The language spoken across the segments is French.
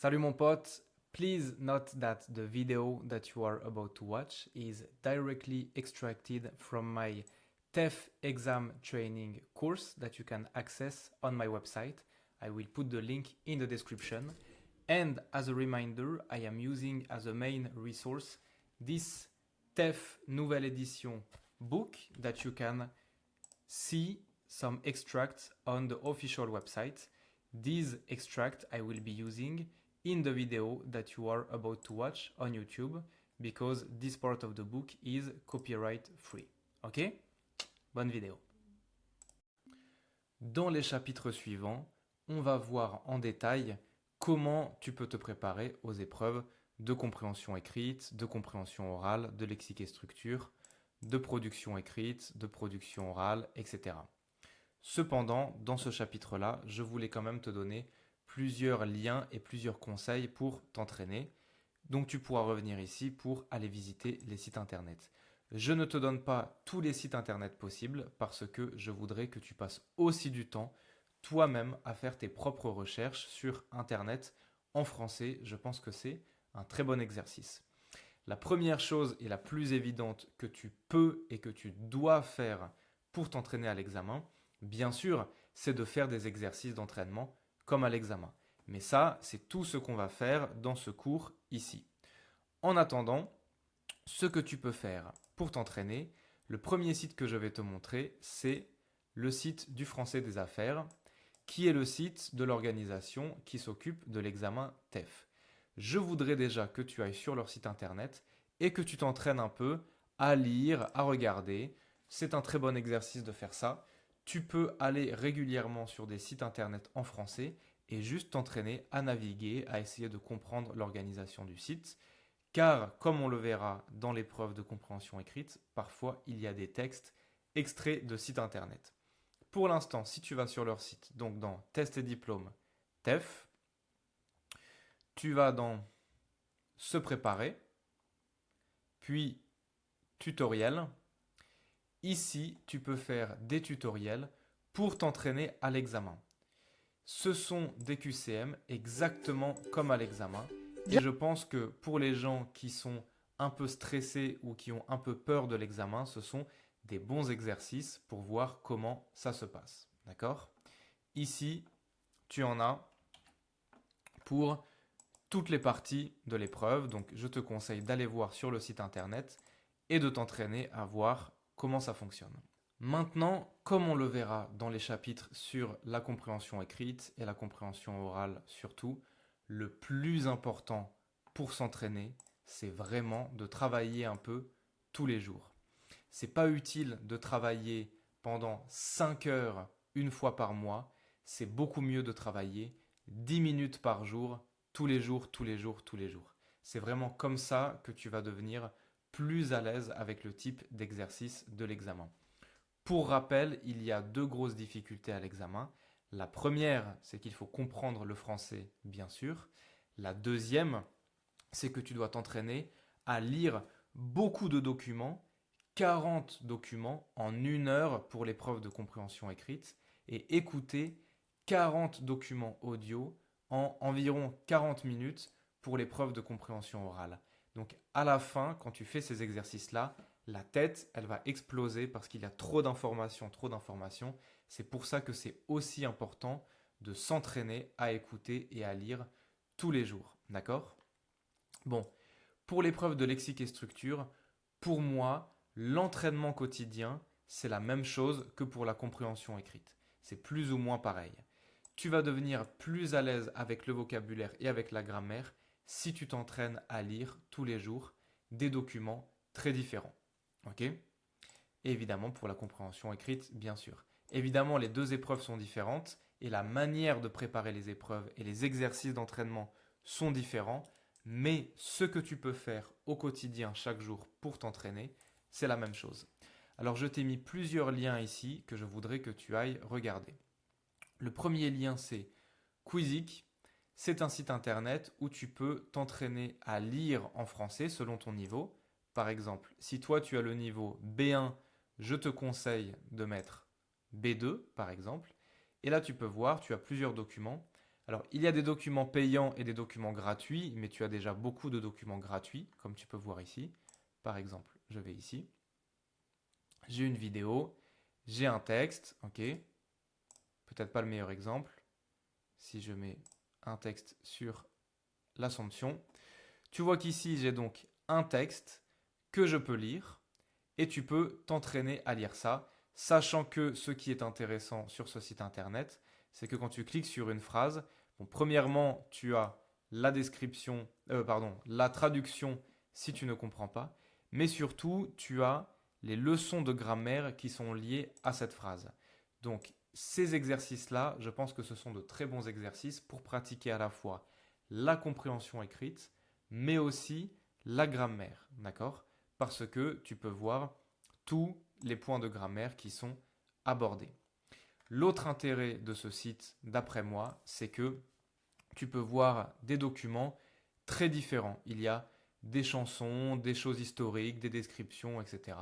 Salut mon pote, please note that the video that you are about to watch is directly extracted from my TEF exam training course that you can access on my website. I will put the link in the description. And as a reminder, I am using as a main resource this TEF Nouvelle Edition book that you can see some extracts on the official website. These extracts I will be using in the video that you are about to watch on YouTube because this part of the book is copyright free. Ok? Bonne vidéo. Dans les chapitres suivants, on va voir en détail comment tu peux te préparer aux épreuves de compréhension écrite, de compréhension orale, de lexique et structure, de production écrite, de production orale, etc. Cependant, dans ce chapitre-là, je voulais quand même te donner plusieurs liens et plusieurs conseils pour t'entraîner. Donc tu pourras revenir ici pour aller visiter les sites internet. Je ne te donne pas tous les sites internet possibles parce que je voudrais que tu passes aussi du temps toi-même à faire tes propres recherches sur internet en français. Je pense que c'est un très bon exercice. La première chose et la plus évidente que tu peux et que tu dois faire pour t'entraîner à l'examen, bien sûr, c'est de faire des exercices d'entraînement comme à l'examen. Mais ça, c'est tout ce qu'on va faire dans ce cours ici. En attendant, ce que tu peux faire pour t'entraîner, le premier site que je vais te montrer, c'est le site du Français des Affaires, qui est le site de l'organisation qui s'occupe de l'examen TEF. Je voudrais déjà que tu ailles sur leur site internet et que tu t'entraînes un peu à lire, à regarder. C'est un très bon exercice de faire ça. Tu peux aller régulièrement sur des sites internet en français et juste t'entraîner à naviguer, à essayer de comprendre l'organisation du site. Car, comme on le verra dans l'épreuve de compréhension écrite, parfois il y a des textes extraits de sites internet. Pour l'instant, si tu vas sur leur site, donc dans Test et diplôme TEF, tu vas dans Se préparer, puis Tutoriel. Ici, tu peux faire des tutoriels pour t'entraîner à l'examen. Ce sont des QCM exactement comme à l'examen. Et je pense que pour les gens qui sont un peu stressés ou qui ont un peu peur de l'examen, ce sont des bons exercices pour voir comment ça se passe. D'accord? Ici, tu en as pour toutes les parties de l'épreuve. Donc, je te conseille d'aller voir sur le site internet et de t'entraîner à voir comment ça fonctionne. Maintenant, comme on le verra dans les chapitres sur la compréhension écrite et la compréhension orale surtout, le plus important pour s'entraîner, c'est vraiment de travailler un peu tous les jours. C'est pas utile de travailler pendant 5 heures une fois par mois, c'est beaucoup mieux de travailler 10 minutes par jour, tous les jours, tous les jours, tous les jours. C'est vraiment comme ça que tu vas devenir plus à l'aise avec le type d'exercice de l'examen. Pour rappel, il y a deux grosses difficultés à l'examen. La première, c'est qu'il faut comprendre le français, bien sûr. La deuxième, c'est que tu dois t'entraîner à lire beaucoup de documents, 40 documents en 1 heure pour l'épreuve de compréhension écrite, et écouter 40 documents audio en environ 40 minutes pour l'épreuve de compréhension orale. Donc à la fin, quand tu fais ces exercices-là, la tête, elle va exploser parce qu'il y a trop d'informations, trop d'informations. C'est pour ça que c'est aussi important de s'entraîner à écouter et à lire tous les jours. D'accord? Bon, pour l'épreuve de lexique et structure, pour moi, l'entraînement quotidien, c'est la même chose que pour la compréhension écrite. C'est plus ou moins pareil. Tu vas devenir plus à l'aise avec le vocabulaire et avec la grammaire si tu t'entraînes à lire tous les jours des documents très différents. Ok? Et évidemment, pour la compréhension écrite, bien sûr. Évidemment, les deux épreuves sont différentes et la manière de préparer les épreuves et les exercices d'entraînement sont différents, mais ce que tu peux faire au quotidien chaque jour pour t'entraîner, c'est la même chose. Alors, je t'ai mis plusieurs liens ici que je voudrais que tu ailles regarder. Le premier lien, c'est Quizik. C'est un site internet où tu peux t'entraîner à lire en français selon ton niveau. Par exemple, si toi tu as le niveau B1, je te conseille de mettre B2 par exemple. Et là tu peux voir, tu as plusieurs documents. Alors, il y a des documents payants et des documents gratuits, mais tu as déjà beaucoup de documents gratuits, comme tu peux voir ici. Par exemple, je vais ici. J'ai une vidéo, j'ai un texte, ok. Peut-être pas le meilleur exemple. Si je mets un texte sur l'Assomption, tu vois qu'ici, j'ai donc un texte que je peux lire et tu peux t'entraîner à lire ça, sachant que ce qui est intéressant sur ce site internet, c'est que quand tu cliques sur une phrase, bon, premièrement, tu as la description, la traduction si tu ne comprends pas, mais surtout, tu as les leçons de grammaire qui sont liées à cette phrase. Donc, ces exercices-là, je pense que ce sont de très bons exercices pour pratiquer à la fois la compréhension écrite, mais aussi la grammaire, d'accord? Parce que tu peux voir tous les points de grammaire qui sont abordés. L'autre intérêt de ce site, d'après moi, c'est que tu peux voir des documents très différents. Il y a des chansons, des choses historiques, des descriptions, etc.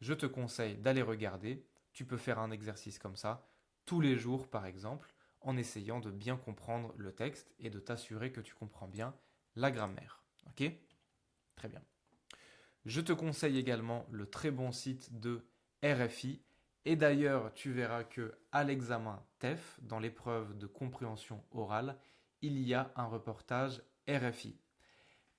Je te conseille d'aller regarder. Tu peux faire un exercice comme ça tous les jours, par exemple, en essayant de bien comprendre le texte et de t'assurer que tu comprends bien la grammaire. Ok? Très bien. Je te conseille également le très bon site de RFI. Et d'ailleurs, tu verras que à l'examen TEF, dans l'épreuve de compréhension orale, il y a un reportage RFI.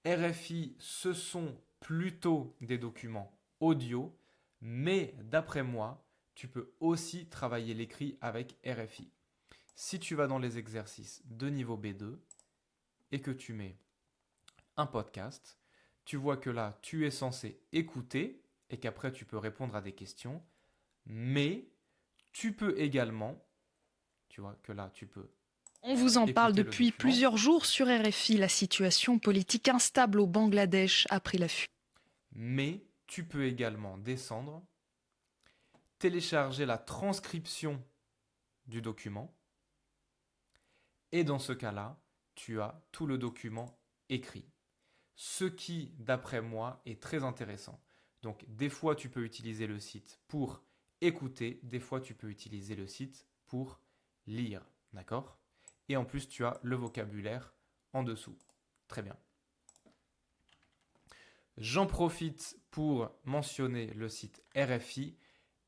RFI, ce sont plutôt des documents audio, mais d'après moi, tu peux aussi travailler l'écrit avec RFI. Si tu vas dans les exercices de niveau B2 et que tu mets un podcast, tu vois que là, tu es censé écouter et qu'après, tu peux répondre à des questions, mais tu peux également, tu vois que là, tu peux On vous en parle écouter le depuis document, plusieurs jours sur RFI. La situation politique instable au Bangladesh après la fuite. mais tu peux également descendre, télécharger la transcription du document, et dans ce cas-là, tu as tout le document écrit. Ce qui, d'après moi, est très intéressant. Donc, des fois, tu peux utiliser le site pour écouter, des fois, tu peux utiliser le site pour lire. D'accord? Et en plus, tu as le vocabulaire en dessous. Très bien. J'en profite pour mentionner le site RFI,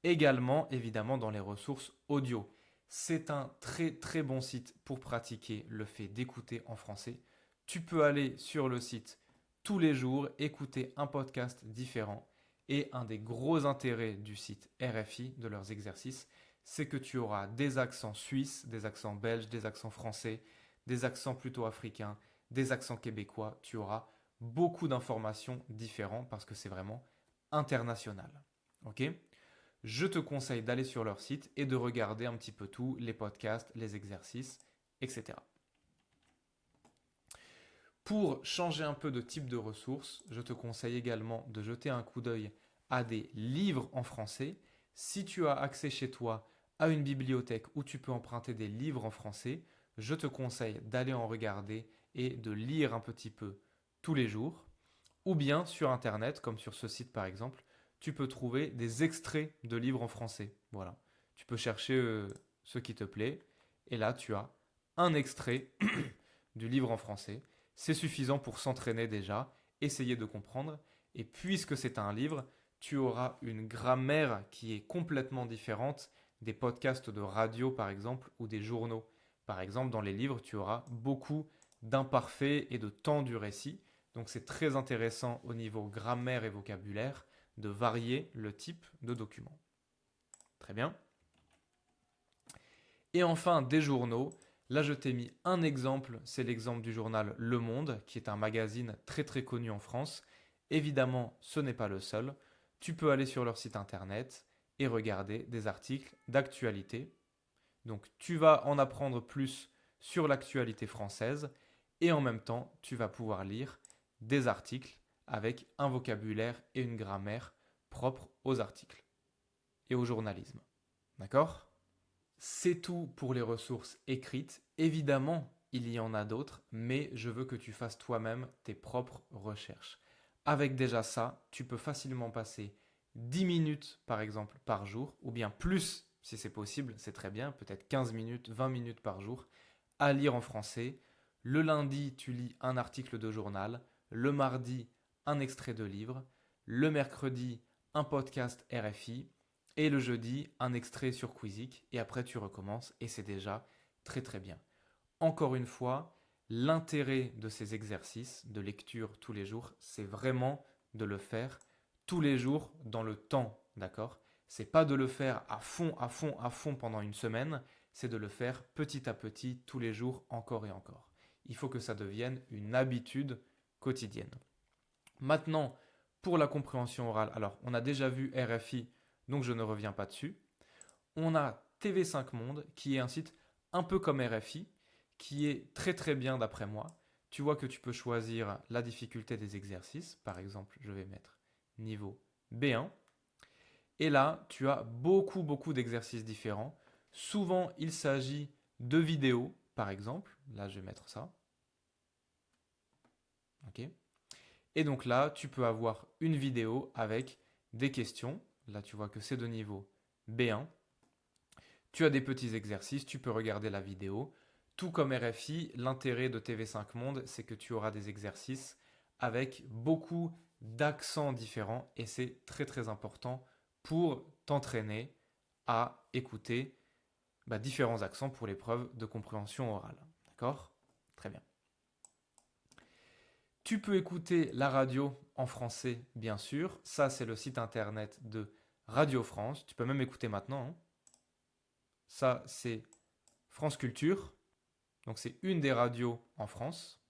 également évidemment dans les ressources audio. C'est un très très bon site pour pratiquer le fait d'écouter en français. Tu peux aller sur le site tous les jours, écouter un podcast différent. Et un des gros intérêts du site RFI, de leurs exercices, c'est que tu auras des accents suisses, des accents belges, des accents français, des accents plutôt africains, des accents québécois. Tu auras beaucoup d'informations différentes parce que c'est vraiment international. Ok? Je te conseille d'aller sur leur site et de regarder un petit peu tout, les podcasts, les exercices, etc. Pour changer un peu de type de ressources, je te conseille également de jeter un coup d'œil à des livres en français. Si tu as accès chez toi à une bibliothèque où tu peux emprunter des livres en français, je te conseille d'aller en regarder et de lire un petit peu tous les jours. Ou bien sur Internet, comme sur ce site par exemple, tu peux trouver des extraits de livres en français. Voilà. Tu peux chercher ce qui te plaît. Et là, tu as un extrait du livre en français. C'est suffisant pour s'entraîner déjà, essayer de comprendre. Et puisque c'est un livre, tu auras une grammaire qui est complètement différente des podcasts de radio par exemple ou des journaux. Par exemple, dans les livres, tu auras beaucoup d'imparfaits et de temps du récit. Donc c'est très intéressant au niveau grammaire et vocabulaire de varier le type de document. Très bien. Et enfin, des journaux. Là, je t'ai mis un exemple, c'est l'exemple du journal Le Monde, qui est un magazine très très connu en France. Évidemment, ce n'est pas le seul. Tu peux aller sur leur site internet et regarder des articles d'actualité. Donc, tu vas en apprendre plus sur l'actualité française et en même temps, tu vas pouvoir lire des articles avec un vocabulaire et une grammaire propres aux articles et au journalisme. D'accord? C'est tout pour les ressources écrites. Évidemment, il y en a d'autres, mais je veux que tu fasses toi-même tes propres recherches. Avec déjà ça, tu peux facilement passer 10 minutes, par exemple, par jour, ou bien plus, si c'est possible, c'est très bien, peut-être 15 minutes, 20 minutes par jour, à lire en français. Le lundi, tu lis un article de journal. Le mardi, un extrait de livre. Le mercredi, un podcast RFI. Et le jeudi, un extrait sur Quizizz. Et après, tu recommences et c'est déjà très très bien. Encore une fois, l'intérêt de ces exercices de lecture tous les jours, c'est vraiment de le faire tous les jours dans le temps, d'accord? C'est pas de le faire à fond, à fond, à fond pendant une semaine, c'est de le faire petit à petit, tous les jours, encore et encore. Il faut que ça devienne une habitude quotidienne. Maintenant, pour la compréhension orale, alors on a déjà vu RFI, donc je ne reviens pas dessus. On a TV5 Monde, qui est un site un peu comme RFI, qui est très très bien d'après moi. Tu vois que tu peux choisir la difficulté des exercices. Par exemple, je vais mettre niveau B1. Et là, tu as beaucoup d'exercices différents. Souvent, il s'agit de vidéos, par exemple. Là, je vais mettre ça. Ok. Et donc là, tu peux avoir une vidéo avec des questions. Là, tu vois que c'est de niveau B1. Tu as des petits exercices, tu peux regarder la vidéo. Tout comme RFI, l'intérêt de TV5 Monde, c'est que tu auras des exercices avec beaucoup d'accents différents et c'est très très important pour t'entraîner à écouter différents accents pour l'épreuve de compréhension orale. D'accord? Très bien. Tu peux écouter la radio en français, bien sûr. Ça, c'est le site internet de Radio France. Tu peux même écouter maintenant, hein. Ça, c'est France Culture. Donc, c'est une des radios en France.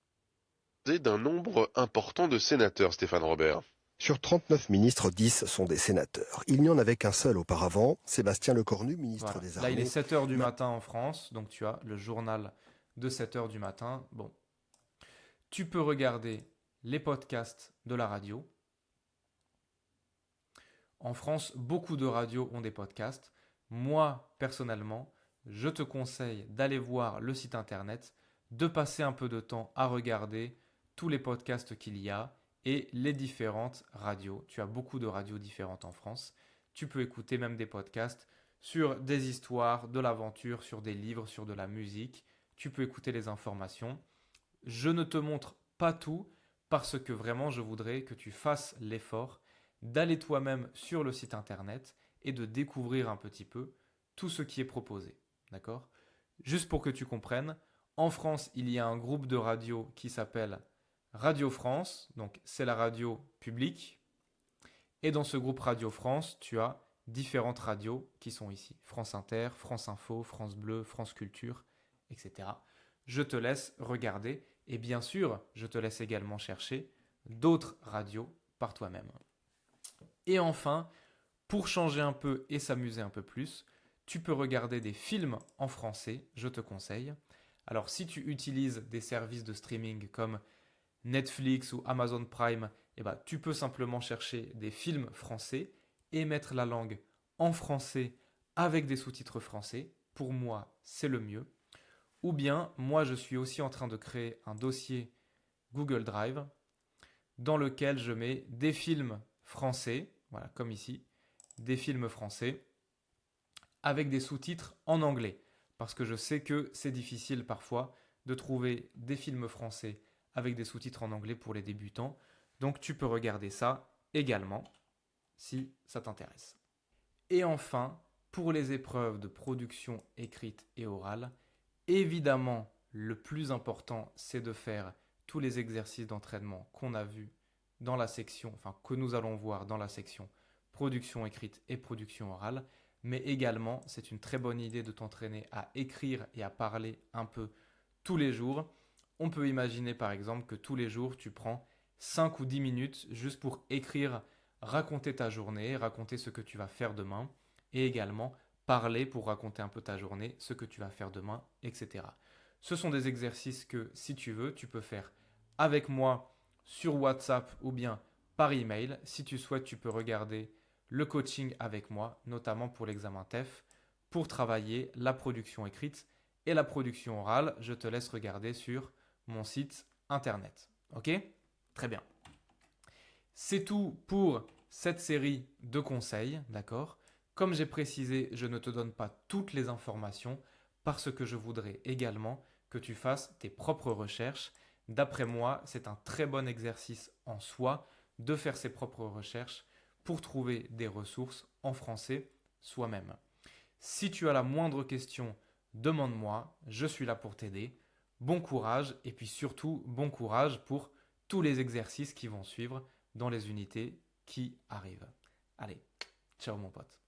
D'un nombre important de sénateurs, Stéphane Robert. Sur 39 ministres, 10 sont des sénateurs. Il n'y en avait qu'un seul auparavant, Sébastien Lecornu, ministre Voilà. des Là, il est Armées. 7 heures du matin en France. Donc, tu as le journal de 7 heures du matin. Bon. Tu peux regarder les podcasts de la radio. En France, beaucoup de radios ont des podcasts. Moi, personnellement, je te conseille d'aller voir le site internet, de passer un peu de temps à regarder tous les podcasts qu'il y a et les différentes radios. Tu as beaucoup de radios différentes en France. Tu peux écouter même des podcasts sur des histoires, de l'aventure, sur des livres, sur de la musique. Tu peux écouter les informations. Je ne te montre pas tout parce que vraiment je voudrais que tu fasses l'effort d'aller toi-même sur le site internet et de découvrir un petit peu tout ce qui est proposé. D'accord? Juste pour que tu comprennes, en France, il y a un groupe de radio qui s'appelle Radio France, donc c'est la radio publique. Et dans ce groupe Radio France, tu as différentes radios qui sont ici. France Inter, France Info, France Bleu, France Culture, etc. Je te laisse regarder et bien sûr, je te laisse également chercher d'autres radios par toi-même. Et enfin, pour changer un peu et s'amuser un peu plus, tu peux regarder des films en français, je te conseille. Alors si tu utilises des services de streaming comme Netflix ou Amazon Prime, tu peux simplement chercher des films français et mettre la langue en français avec des sous-titres français. Pour moi, c'est le mieux. Ou bien, moi, je suis aussi en train de créer un dossier Google Drive dans lequel je mets des films français, voilà, comme ici, des films français avec des sous-titres en anglais. Parce que je sais que c'est difficile parfois de trouver des films français avec des sous-titres en anglais pour les débutants. Donc tu peux regarder ça également si ça t'intéresse. Et enfin, pour les épreuves de production écrite et orale, évidemment, le plus important, c'est de faire tous les exercices d'entraînement qu'on a vus dans la section, enfin que nous allons voir dans la section production écrite et production orale. Mais également, c'est une très bonne idée de t'entraîner à écrire et à parler un peu tous les jours. On peut imaginer par exemple que tous les jours, tu prends 5 ou 10 minutes juste pour écrire, raconter ta journée, raconter ce que tu vas faire demain et également parler pour raconter un peu ta journée, ce que tu vas faire demain, etc. Ce sont des exercices que, si tu veux, tu peux faire avec moi sur WhatsApp ou bien par email. Si tu souhaites, tu peux regarder le coaching avec moi, notamment pour l'examen TEF, pour travailler la production écrite et la production orale. Je te laisse regarder sur mon site internet. Ok? Très bien. C'est tout pour cette série de conseils, d'accord? Comme j'ai précisé, je ne te donne pas toutes les informations parce que je voudrais également que tu fasses tes propres recherches. D'après moi, c'est un très bon exercice en soi de faire ses propres recherches pour trouver des ressources en français soi-même. Si tu as la moindre question, demande-moi, je suis là pour t'aider. Bon courage et puis surtout bon courage pour tous les exercices qui vont suivre dans les unités qui arrivent. Allez, ciao mon pote.